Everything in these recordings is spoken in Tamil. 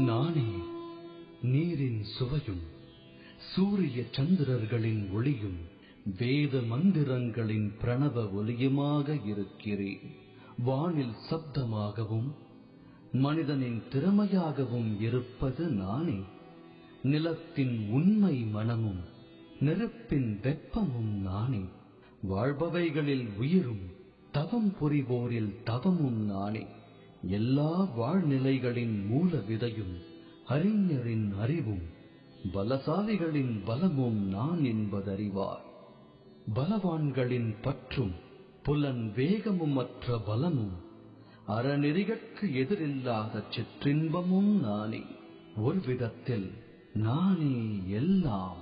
நானே நீரின் சுவையும் சூரிய சந்திரர்களின் ஒளியும் வேத மந்திரங்களின் பிரணவ ஒலியுமாக இருக்கிறேன். வானில் சப்தமாகவும் மனிதனின் திறமையாகவும் இருப்பது நானே. நிலத்தின் உண்மை மனமும் நெருப்பின் வெப்பமும் நானே. வாழ்பவைகளில் உயிரும் தவம் புரிவோரில் தவமும் நானே. எல்லா வாழ்நிலைகளின் மூல விதையும் அறிஞரின் அறிவும் பலசாலிகளின் பலமும் நான் என்பதறிவார். பலவான்களின் பற்றும் புலன் வேகமும் மற்ற பலமும் அறநெறிகட்கு எதிரில்லாத சிற்றின்பமும் நானே. ஒரு விதத்தில் நானே எல்லாம்.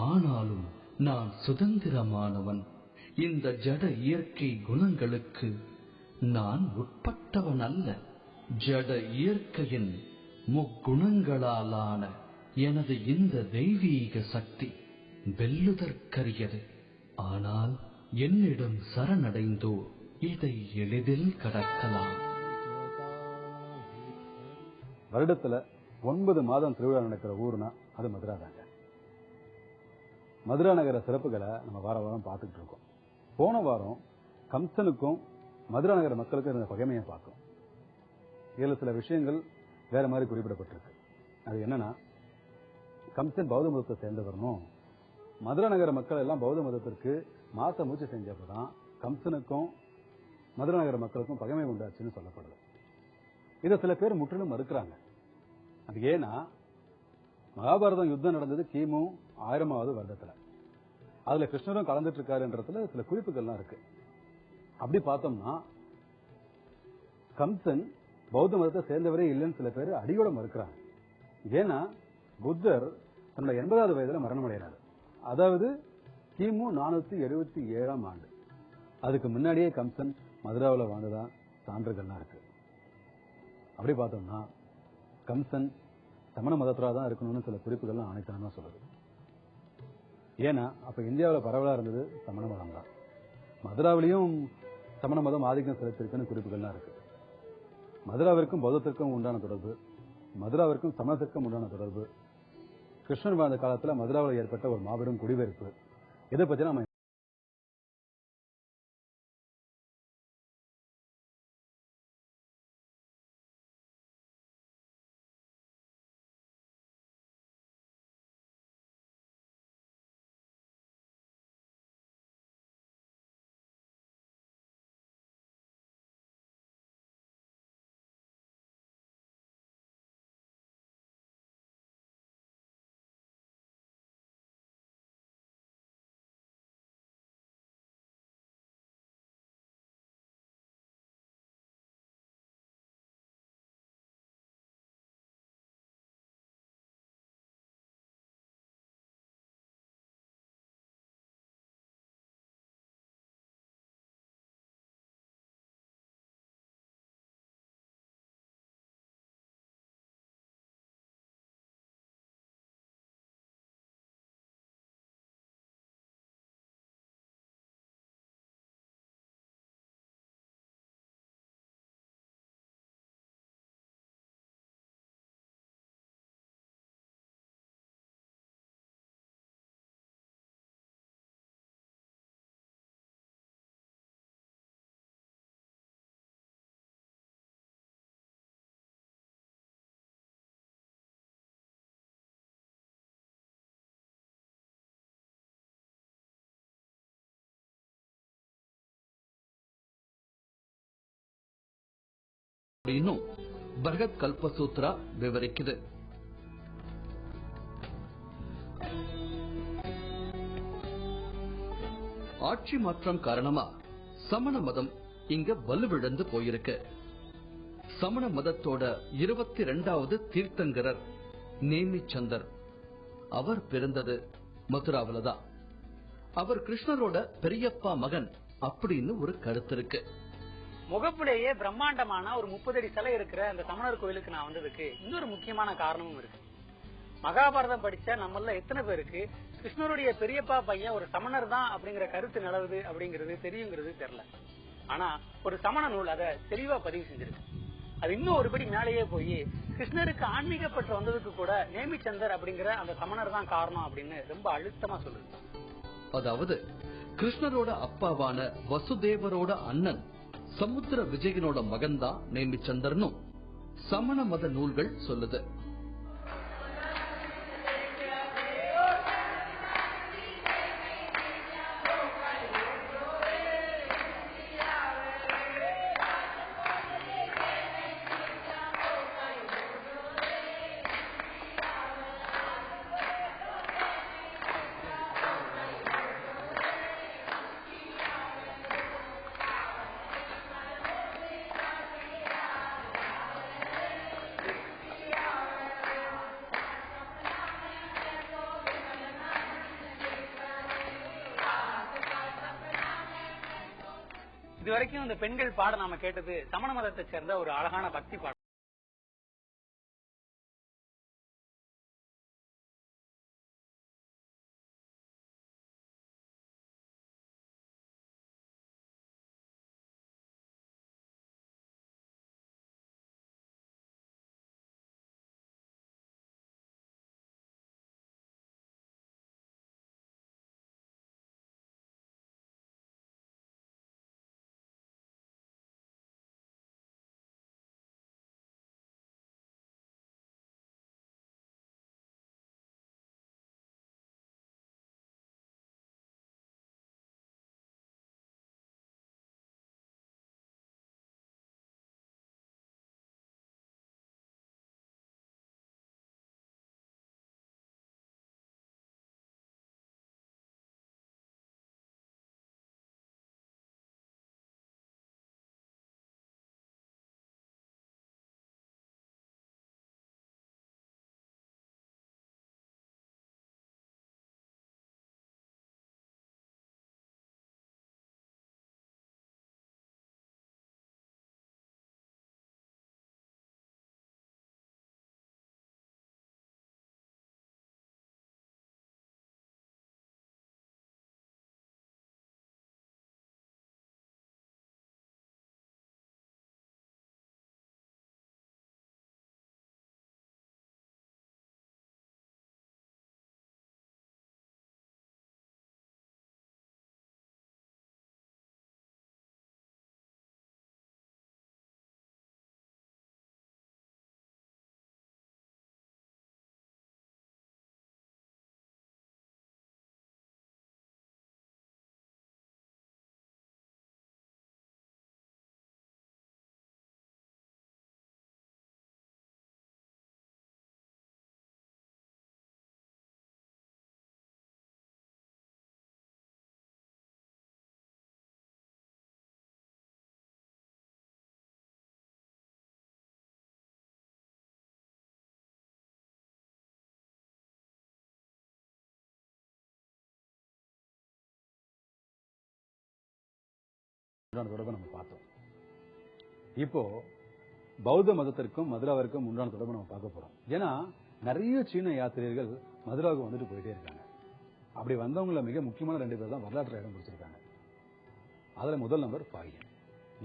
ஆனாலும் நான் சுதந்திரமானவன். இந்த ஜட இயற்கை குணங்களுக்கு நான் உட்பட்டவன் அல்ல. ஜட இயற்கையின் முக்குணங்களாலான எனது இந்த தெய்வீக சக்தி வெல்லுதற்கரியது. ஆனால் என்னிடம் சரணடைந்தோர் இதை எளிதில் கடக்கலாம். வருடத்துல 9 மாதம் திருவிழா நடக்கிற ஊர்னா அது மதுரா தாங்க. மதுரா நகர சிறப்புகளை நம்ம வார வாரம் பார்த்துக்கிட்டு இருக்கோம். போன வாரம் கம்சனுக்கும் மதுரா நகர மக்களுக்கும் இருந்த பகைமையை பார்த்தோம். இதுல சில விஷயங்கள் வேற மாதிரி குறிப்பிடப்பட்டிருக்கு. அது என்னன்னா, கம்சன் பௌத்த மதத்தை சேர்ந்தவரணும். மதுரா நகர மக்கள் எல்லாம் பௌத்த மதத்திற்கு மாத்த முயற்சி செஞ்சப்பதான் கம்சனுக்கும் மதுரா நகர மக்களுக்கும் பகைமை உண்டாச்சுன்னு சொல்லப்படுது. இதை சில பேர் முற்றிலும் மறுக்கிறாங்க. அது ஏன்னா, மகாபாரதம் யுத்தம் நடந்தது கிமு 1000வது வருடத்துல. அதுல கிருஷ்ணரும் கலந்துட்டு இருக்காருன்றதுல சில குறிப்புகள்லாம் இருக்கு. அப்படி பார்த்தோம்னா கம்சன் பௌத்த மதத்தை சேர்ந்தவரே இல்லைன்னு சில பேர் அடியோட மறுக்கிறாங்க. ஏன்னா புத்தர் தன்னோட 80வது வயதுல மரணம் அடைகிறார். அதாவது கிமு 477ஆம் ஆண்டு. அதுக்கு முன்னாடியே கம்சன் மதுராவில் வாழ்ந்ததா சான்றுகள்லாம் இருக்கு. அப்படி பார்த்தோம்னா கம்சன் சமண மதத்திலா தான் இருக்கணும்னு சில குறிப்புகள்லாம் ஆணைத்தனமா சொல்லுது. ஏன்னா அப்ப இந்தியாவில் பரவலா இருந்தது சமண மதம் தான். மதுராவிலையும் சமண மதம் ஆதிக்கம் செலுத்திருக்குன்னு குறிப்புகள்லாம் இருக்கு. மதுராவிற்கும் பௌத்தத்திற்கும் உண்டான தொடர்பு, மதுராவிற்கும் சமணத்திற்கும் உண்டான தொடர்பு, கிருஷ்ணன் வாழ்ந்த காலத்தில் மதுராவில் ஏற்பட்ட ஒரு மாபெரும் குடிபெயர்ப்பு, இதை பற்றி நம்ம இன்னும் பகத் கல்பசூத்ரா விவரிக்குது. ஆட்சி மாற்றம் காரணமா சமண மதம் இங்க வலுவிழந்து போயிருக்கு. சமண மதத்தோட 22வது தீர்த்தங்கரர் நேமிச்சந்தர், அவர் பிறந்தது மதுராவில தான். அவர் கிருஷ்ணரோட பெரியப்பா மகன் அப்படின்னு ஒரு கருத்து இருக்கு. முகப்புலேயே பிரம்மாண்டமான ஒரு 30 அடி சிலை இருக்கிற அந்த சமணர் கோயிலுக்கு நான் வந்ததுக்கு இன்னொரு முக்கியமான காரணமும் இருக்கு. மகாபாரதம் படிச்ச நம்மள எத்தனை பேருக்கு கிருஷ்ணருடைய பெரியப்பா பையன் ஒரு சமணர் தான் அப்படிங்கிற கருத்து நிலவுது அப்படிங்கிறது தெரியுங்கிறது தெரியல. ஆனா ஒரு சமண நூல் அதை தெளிவா பதிவு செஞ்சிருக்கு. அது இன்னும் ஒருபடி மேலேயே போய் கிருஷ்ணருக்கு ஆன்மீக பற்று வந்ததுக்கு கூட நேமிச்சந்தர் அப்படிங்கிற அந்த சமணர் தான் காரணம் அப்படின்னு ரொம்ப அழுத்தமா சொல்லுது. அதாவது கிருஷ்ணரோட அப்பாவான வசுதேவரோட அண்ணன் சமுத்திர விஜயனோட மகன்தான் நேமிச்சந்தர்னும் சமண மத நூல்கள் சொல்லுது. இதுவரைக்கும் இந்த பெண்கள் பாட நாம கேட்டது சமண மதத்தை சேர்ந்த ஒரு அழகான பக்தி பாடம். தொடர்பை நம்ம பார்த்தோம். இப்போ பௌத்த மதத்திற்கும் மதுராவிற்கும் உண்டான தொடர்பை நம்ம பார்க்க போறோம். ஏன்னா நிறைய சீன யாத்திரையர்கள் மதுராவுக்கு வந்துட்டு போயிட்டே இருக்காங்க. அப்படி வந்தவங்கள மிக முக்கியமான 2 பேர் தான் வரலாற்று இடம் பிடிச்சிருக்காங்க. அதுல முதல் நம்பர் பாகியன்.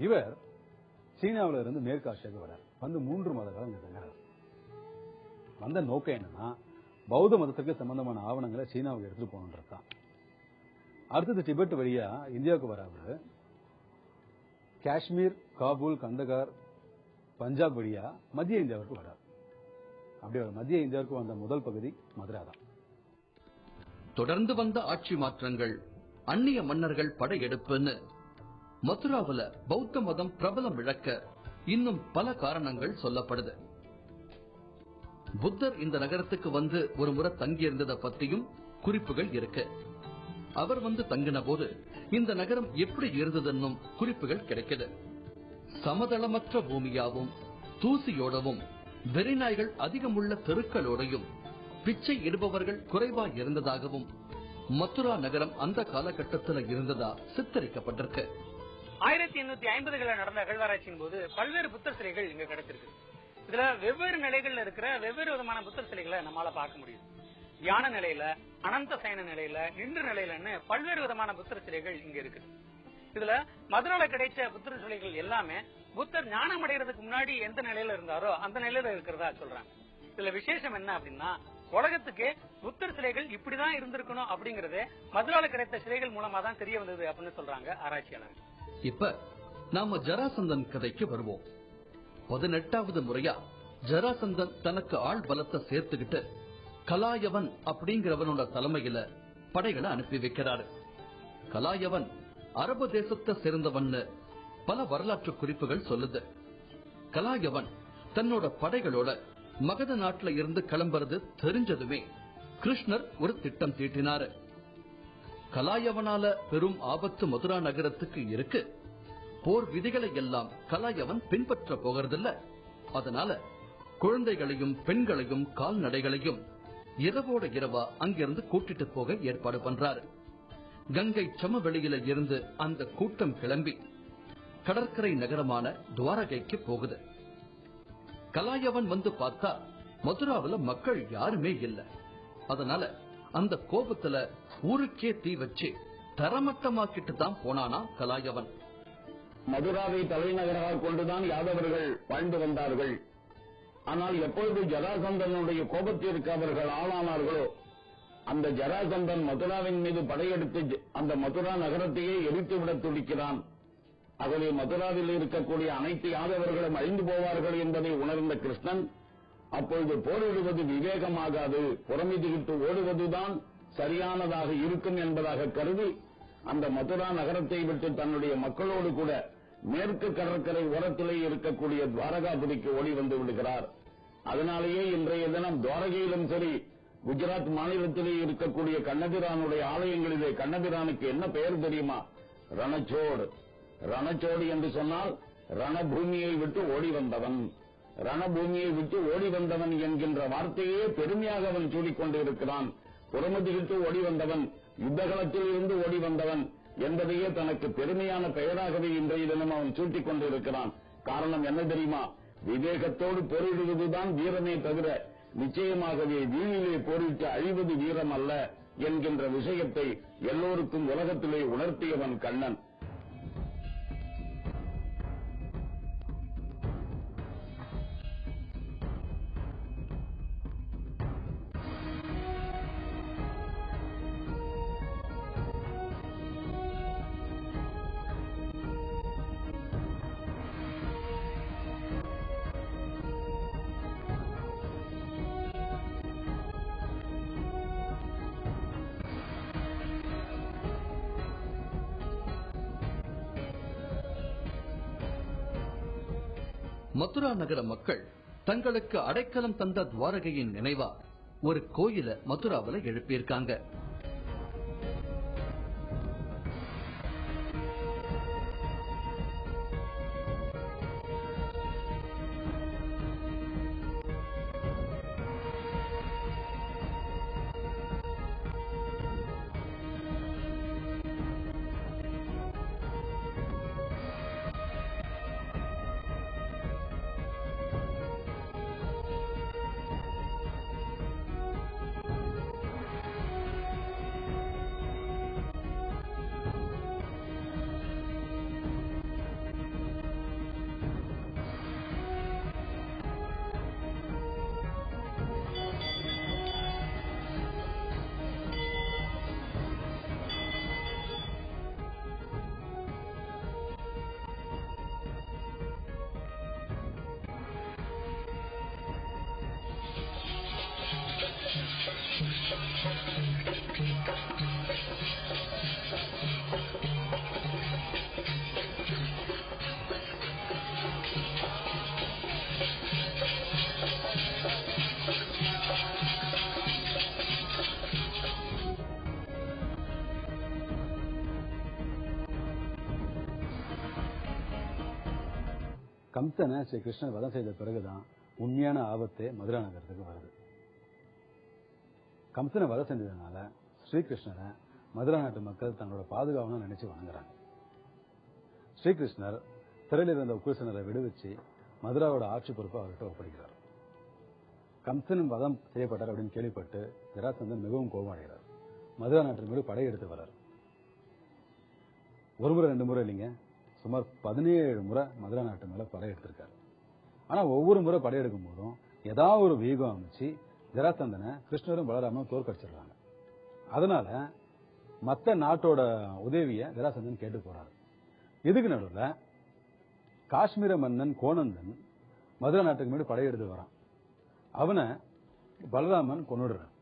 இவர் சீனாவில இருந்து மேற்கு ஆசியாவுக்கு வரார். வந்து 3 மாத காலம் தங்குறார். வந்த நோக்கம் என்னன்னா பௌத்த மதத்திற்கு சம்பந்தமான ஆவணங்களை சீனாவுக்கு எடுத்துட்டு போகணுன்றதுதான். அடுத்தது டிபெட் வழியா இந்தியாவுக்கு வராது காஷ்மீர், காபூல், கந்தகார், பஞ்சாப் வழியா மத்திய இந்தியாவுக்கு வராது. அப்படி மத்திய இந்தியாவுக்கு வந்த முதல் பகுதி மதுரா தான். தொடர்ந்து வந்த ஆட்சி மாற்றங்கள், அந்நிய மன்னர்கள் படையெடுப்புன்னு மதுராவில் பௌத்த மதம் பிரபலம் இழக்க இன்னும் பல காரணங்கள் சொல்லப்படுது. புத்தர் இந்த நகரத்துக்கு வந்து ஒரு முறை தங்கியிருந்ததை பத்தியும் குறிப்புகள் இருக்கு. அவர் வந்து தங்கின போது இந்த நகரம் எப்படி இருந்ததுன்னும் குறிப்புகள் கிடைக்குது. சமதளமற்ற பூமியாவும் தூசியோடவும் வெறிநாய்கள் அதிகமுள்ள தெருக்களோடையும் பிச்சை இடுபவர்கள் குறைவா இருந்ததாகவும் மதுரா நகரம் அந்த காலகட்டத்தில் இருந்ததா சித்தரிக்கப்பட்டிருக்கு. 1850களில் நடந்த அகழ்வாராய்ச்சியின் போது பல்வேறு புத்தர் சிலைகள் இங்க கிடைச்சிருக்கு. இதுல வெவ்வேறு நிலைகள்ல இருக்கிற வெவ்வேறு விதமான புத்தர் சிலைகளை நம்மளால பார்க்க முடியும். தியான நிலையில, அனந்த சயன நிலையில, நின்று நிலையிலன்னு பல்வேறு விதமான புத்தர் சிலைகள் இங்க இருக்கு. இதுல மதுரால கிடைச்ச புத்தர் சிலைகள் எல்லாமே புத்தர் ஞானம் அடைகிறதுக்கு முன்னாடி எந்த நிலையில இருந்தாரோ அந்த நிலையில இருக்கிறதா சொல்றாங்க. இதுல விசேஷம் என்ன அப்படின்னா, உலகத்துக்கு புத்தர் சிலைகள் இப்படிதான் இருந்திருக்கணும் அப்படிங்கறது மதுரால கிடைத்த சிலைகள் மூலமா தான் தெரிய வந்தது அப்படின்னு சொல்றாங்க ஆராய்ச்சியாளர். இப்ப நாம ஜராசந்தன் கதைக்கு வருவோம். 18வது முறையா ஜராசந்தன் தனக்கு ஆள் பலத்தை சேர்த்துக்கிட்டு கலாயவன் அப்படிங்கிறவனோட தலைமையில படைகளை அனுப்பி வைக்கிறாரு. கலாயவன் அரபு தேசத்தை சேர்ந்தவன்னு பல வரலாற்று குறிப்புகள் சொல்லுது. கலாயவன் தன்னோட படைகளோட மகத நாட்டுல இருந்து கிளம்புறது தெரிஞ்சதுமே கிருஷ்ணர் ஒரு திட்டம் தீட்டினாரு. கலாயவனால பெரும் ஆபத்து மதுரா நகரத்துக்கு இருக்கு. போர் விதிகளை எல்லாம் கலாயவன் பின்பற்ற போகிறதில்ல. அதனால குழந்தைகளையும் பெண்களையும் கால்நடைகளையும் இரவோட இரவா அங்கிருந்து கூட்டிட்டு போக ஏற்பாடு பண்றாரு. கங்கை சமவெளியில இருந்து அந்த கூட்டம் கிளம்பி கடற்கரை நகரமான துவாரகைக்கு போகுது. கலாயவன் வந்து பார்த்தா மதுராவில மக்கள் யாருமே இல்ல. அதனால அந்த கோபத்துல ஊருக்கே தீ வச்சு தரமட்டமாக்கிட்டு தான் போனானா கலாயவன். மதுராவை தலைநகராக கொண்டுதான் யாதவர்கள் வாழ்ந்து வந்தார்கள். ஆனால் எப்பொழுது ஜராசந்தனுடைய கோபத்திற்கு அவர்கள் ஆளானார்களோ, அந்த ஜராசந்தன் மதுராவின் மீது படையெடுத்து அந்த மதுரா நகரத்தையே எரித்துவிட துடிக்கிறான். ஆகவே மதுராவில் இருக்கக்கூடிய அனைத்து யாதவர்களும் அழிந்து போவார்கள் என்பதை உணர்ந்த கிருஷ்ணன், அப்பொழுது போரிடுவது விவேகமாகாது, புறமிதிட்டு ஓடுவதுதான் சரியானதாக இருக்கும் என்பதாக கருதி அந்த மதுரா நகரத்தை விட்டு தன்னுடைய மக்களோடு கூட மேற்கு கடற்கரை ஓரத்திலே இருக்கக்கூடிய துவாரகாபுரிக்கு ஓடி வந்து விடுகிறார். அதனாலேயே இன்றைய தினம் துவாரகையிலும் சரி, குஜராத் மாநிலத்திலே இருக்கக்கூடிய கண்ணபிரானுடைய ஆலயங்களிலே கண்ணபிரானுக்கு என்ன பெயர் தெரியுமா? ரணச்சோடு. ரணச்சோடு என்று சொன்னால் ரணபூமியை விட்டு ஓடி வந்தவன். ரணபூமியை விட்டு ஓடி வந்தவன் என்கின்ற வார்த்தையே பெருமையாக அவன் சூடிக்கொண்டு இருக்கிறான். புறமுதுகிட்டு ஓடி வந்தவன், யுத்தகலத்தில் இருந்து ஓடி வந்தவன் என்பதையே தனக்கு பெருமையான பெயராகவே இன்றைய தினம் அவன் சூட்டிக் கொண்டிருக்கிறான். காரணம் என்ன தெரியுமா? விவேகத்தோடு போரிடுவதுதான் வீரமே தவிர நிச்சயமாகவே வீணிலே போரிட்டு அழிவது வீரம் அல்ல என்கின்ற விஷயத்தை எல்லோருக்கும் உலகத்திலே உணர்த்தியவன் கண்ணன். மதுரா நகர மக்கள் தங்களுக்கு அடைக்கலம் தந்த துவாரகையின் நினைவா ஒரு கோயிலை மதுராவில் எழுப்பியிருக்காங்க. கம்சனை ஸ்ரீ கிருஷ்ணன் வதம் செய்த பிறகுதான் உண்மையான ஆபத்தே மதுரா நகரத்துக்கு வருது. கம்சனை வதம் செஞ்சதுனால ஸ்ரீகிருஷ்ணரை மதுரா நாட்டு மக்கள் தங்களோட பாதுகாவலா நினைச்சு வணங்குறாங்க. ஸ்ரீகிருஷ்ணர் சிறையில் இருந்த உக்கிரசனரை விடுவிச்சு மதுராவோட ஆட்சி பொறுப்பை அவர்கிட்ட ஒப்படைக்கிறார். கம்சனும் வதம் செய்யப்பட்டார் அப்படின்னு கேள்விப்பட்டு ஜராசந்தன் மிகவும் கோபம் அடைகிறார். மதுரா நாட்டின் மீது படையெடுத்து வர்றார். ஒரு முறை 2 முறை இல்லைங்க, சுமார் 17 முறை மதுரா நாட்டு மேல படையெடுத்திருக்காரு. ஆனா ஒவ்வொரு முறை படையெடுக்கும் போதும் ஏதாவது ஒரு வியூகம் அமைச்சு ஜராசந்தனை கிருஷ்ணரும் பலராமனும் தோற்கடிச்சிடுறாங்க. அதனால மத்த நாட்டோட உதவியை ஜராசந்தன் கேட்டு போறாரு. இதுக்கு நடுவில் காஷ்மீர மன்னன் கோனந்தன் மதுரா நாட்டுக்கு முன்னாடி படையெடுத்து வரான். அவனை பலராமன் கொன்னுடுறான்.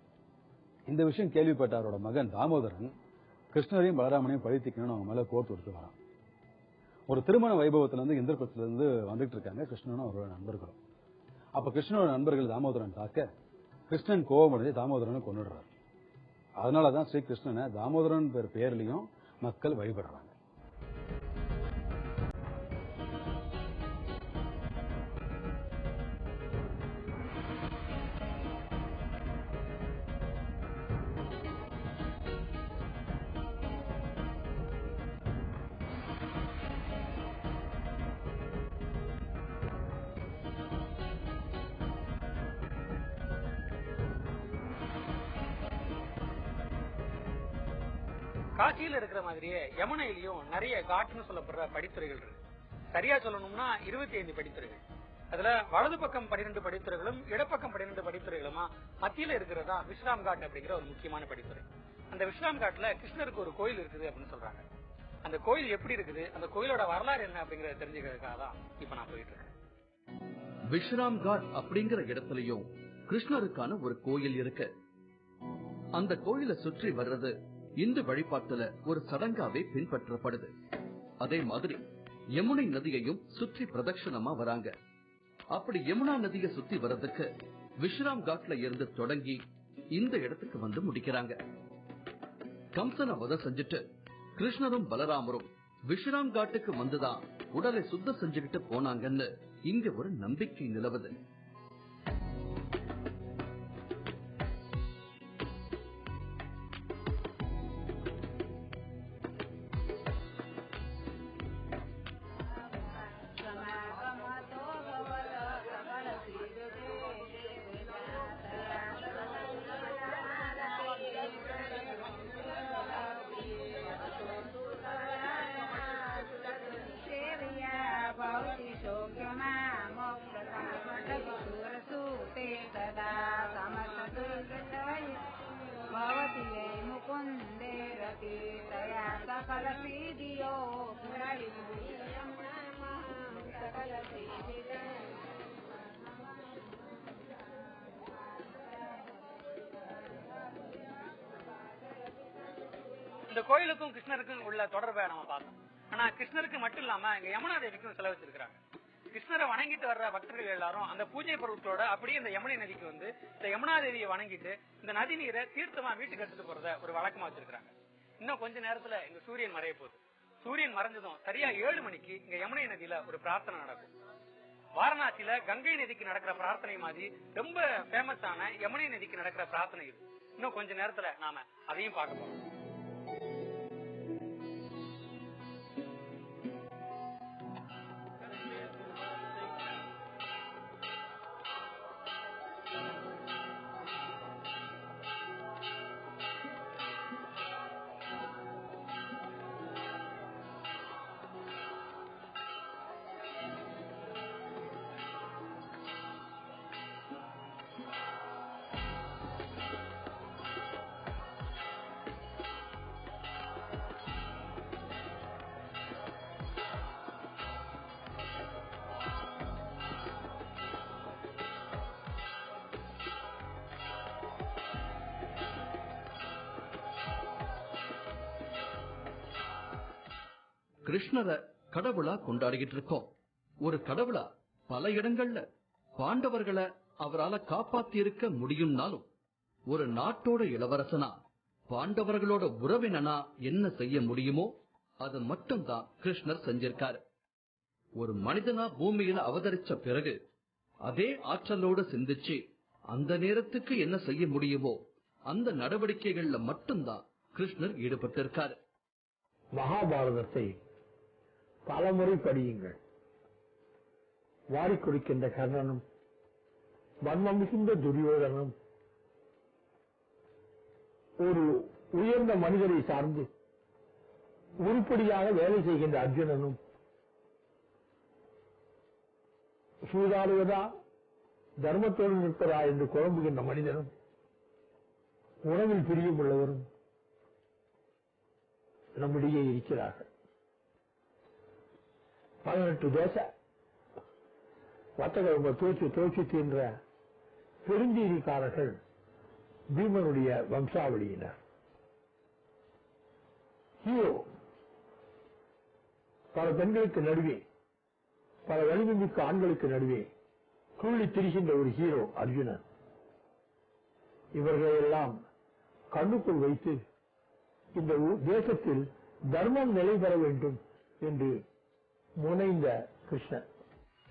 இந்த விஷயம் கேள்விப்பட்ட அவரோட மகன் தாமோதரன் கிருஷ்ணரையும் பலராமனையும் பழித்திக்கணும்னு அவங்க மேல போர் தொடுத்து வரான். ஒரு திருமண வைபவத்திலிருந்து இந்திரபுரத்திலிருந்து வந்துட்டு இருக்காங்க கிருஷ்ணனும் அவரோட நண்பர்களும். அப்ப கிருஷ்ணனோட நண்பர்கள் தாமோதரன் தாக்க கிருஷ்ணன் கோபமடைஞ்சு தாமோதரனை கொன்னுடுறாரு. அதனாலதான் ஸ்ரீ கிருஷ்ணனை தாமோதரன் பேர்லயும் மக்கள் வழிபடுறாங்க. காசியில இருக்கிற மாதிரியே யமுனையிலயும் நிறைய காட்டுன்னு சொல்லப்படுற படித்துறைகள் இருக்கு. சரியா சொல்லணும்னா 25 படித்துறைகள். அதுல வலது பக்கம் 12 படித்துறைகளும் இடப்பக்கம் 12 படித்துறைகளுமா மத்தியில இருக்கிறதா விஸ்ராம் காட் அப்படிங்கிற ஒரு முக்கியமான படித்துறை. அந்த விஸ்ராம் காட்ல கிருஷ்ணருக்கு ஒரு கோயில் இருக்குது அப்படின்னு சொல்றாங்க. அந்த கோயில் எப்படி இருக்குது, அந்த கோயிலோட வரலாறு என்ன அப்படிங்கறத தெரிஞ்சுக்கிறதுக்காக தான் இப்ப நான் போயிட்டு இருக்கேன். விஸ்ராம் காட் அப்படிங்கிற இடத்துலயும் கிருஷ்ணருக்கான ஒரு கோயில் இருக்கு. அந்த கோயிலை சுற்றி வர்றது இந்து வழிபாட்டுல ஒரு சடங்காவே பின்பற்றப்படுது. அதே மாதிரி யமுனை நதியையும் சுற்றி பிரதட்சணமா வராங்க. அப்படி யமுனா நதியை சுத்தி வர்றதுக்கு விஸ்ராம் காட்ல இருந்து தொடங்கி இந்த இடத்துக்கு வந்து முடிக்கிறாங்க. கம்சனை வதை செஞ்சுட்டு கிருஷ்ணரும் பலராமரும் விஸ்ராம் காட்டுக்கு வந்துதான் உடலை சுத்தம் செஞ்சுக்கிட்டு போனாங்கன்னு இங்க ஒரு நம்பிக்கை நிலவுது. இந்த கோயிலுக்கும் கிருஷ்ணருக்கும் உள்ள தொடர்பை நம்ம பார்த்தோம். ஆனா கிருஷ்ணருக்கு மட்டும் இல்லாம இங்க யமுனா தேவிக்கும் செலவு வச்சிருக்காங்க. கிருஷ்ணரை வணங்கிட்டு வர்ற பக்தர்கள் எல்லாரும் அந்த பூஜை பொருட்களோட அப்படியே இந்த யமுனை நதிக்கு வந்து இந்த யமுனா தேவியை வணங்கிட்டு இந்த நதி நீரை தீர்த்தமா வீட்டுக்கு எடுத்துட்டு போறத ஒரு வழக்கமா வச்சிருக்காங்க. இன்னும் கொஞ்ச நேரத்துல இங்க சூரியன் மறைய போகுது. சூரியன் மறைஞ்சதும் சரியா 7 மணிக்கு இங்க யமுனை நதியில ஒரு பிரார்த்தனை நடக்கும். வாரணாசியில கங்கை நதிக்கு நடக்கிற பிரார்த்தனை மாதிரி ரொம்ப ஃபேமஸான யமுனை நதிக்கு நடக்கிற பிரார்த்தனை இது. இன்னும் கொஞ்ச நேரத்துல நாம அதையும் பார்க்க போறோம். கிருஷ்ணரை கடவுளா கொண்டாடிக்கிட்டு இருக்கோம். ஒரு கடவுளா பல இடங்கள்ல பாண்டவர்களை அவரால காப்பாத்தி இருக்க முடியும்னாலும் ஒரு நாட்டோட இளவரசனா பாண்டவர்களோட உறவினனா என்ன செய்ய முடியுமோ அது மட்டும்தான் கிருஷ்ணர் செஞ்சிருக்காரு. ஒரு மனிதனா பூமியில அவதரிச்ச பிறகு அதே ஆற்றலோட சிந்திச்சு அந்த நேரத்துக்கு என்ன செய்ய முடியுமோ அந்த நடவடிக்கைகள்ல மட்டும்தான் கிருஷ்ணர் ஈடுபட்டிருக்காரு. மகாபாரதத்தை பலமுறை படியுங்கள். வாரிக் கொடுக்கின்ற கர்ணனும் வன்மம் மிகுந்த துரியோதனும் ஒரு உயர்ந்த மனிதரை சார்ந்து உருப்படியாக வேலை செய்கின்ற அர்ஜுனனும் சூதாடுவதா தர்மத்தோடு நிற்பதா என்று குழம்புகின்ற மனிதனும் உணவில் பிரியம் உள்ளவரும் நம்மிடையே இருக்கிறார்கள். 18 தோசை வர்த்தக தோச்சு தின்ற பெருஞ்சீரிக்காரர்கள் பீமனுடைய வம்சாவளியினர். ஹீரோ பல பெண்களுக்கு நடுவே, பல வலிமைமிக்க ஆண்களுக்கு நடுவே துள்ளி திரிகின்ற ஒரு ஹீரோ அர்ஜுனன். இவர்களையெல்லாம் கண்ணுக்குள் வைத்து இந்த தேசத்தில் தர்மம் நிலை பெற வேண்டும் என்று முனைந்த கிருஷ்ணன்.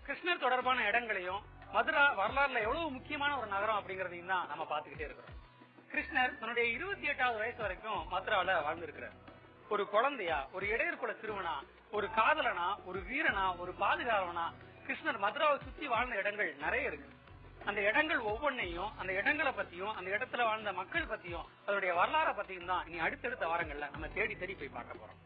கிருஷ்ணர் தொடர்பான இடங்களையும் மதுரா வரலாறுல எவ்வளவு முக்கியமான ஒரு நகரம் அப்படிங்கறதையும் தான் நம்ம பாத்துக்கிட்டே இருக்கிறோம். கிருஷ்ணர் தன்னுடைய 28வது வயசு வரைக்கும் மதுரால வாழ்ந்திருக்கிறார். ஒரு குழந்தையா, ஒரு இடையர்குல சிறுவனா, ஒரு காதலனா, ஒரு வீரனா, ஒரு பாதுகாவலனா கிருஷ்ணர் மதுராவை சுத்தி வாழ்ந்த இடங்கள் நிறைய இருக்கு. அந்த இடங்கள் ஒவ்வொன்னையும், அந்த இடங்களை பத்தியும், அந்த இடத்துல வாழ்ந்த மக்கள் பத்தியும், அதனுடைய வரலாறை பத்தியும் தான் இனி அடுத்தடுத்த வாரங்கள்ல நம்ம தேடி போய் பார்க்க போறோம்.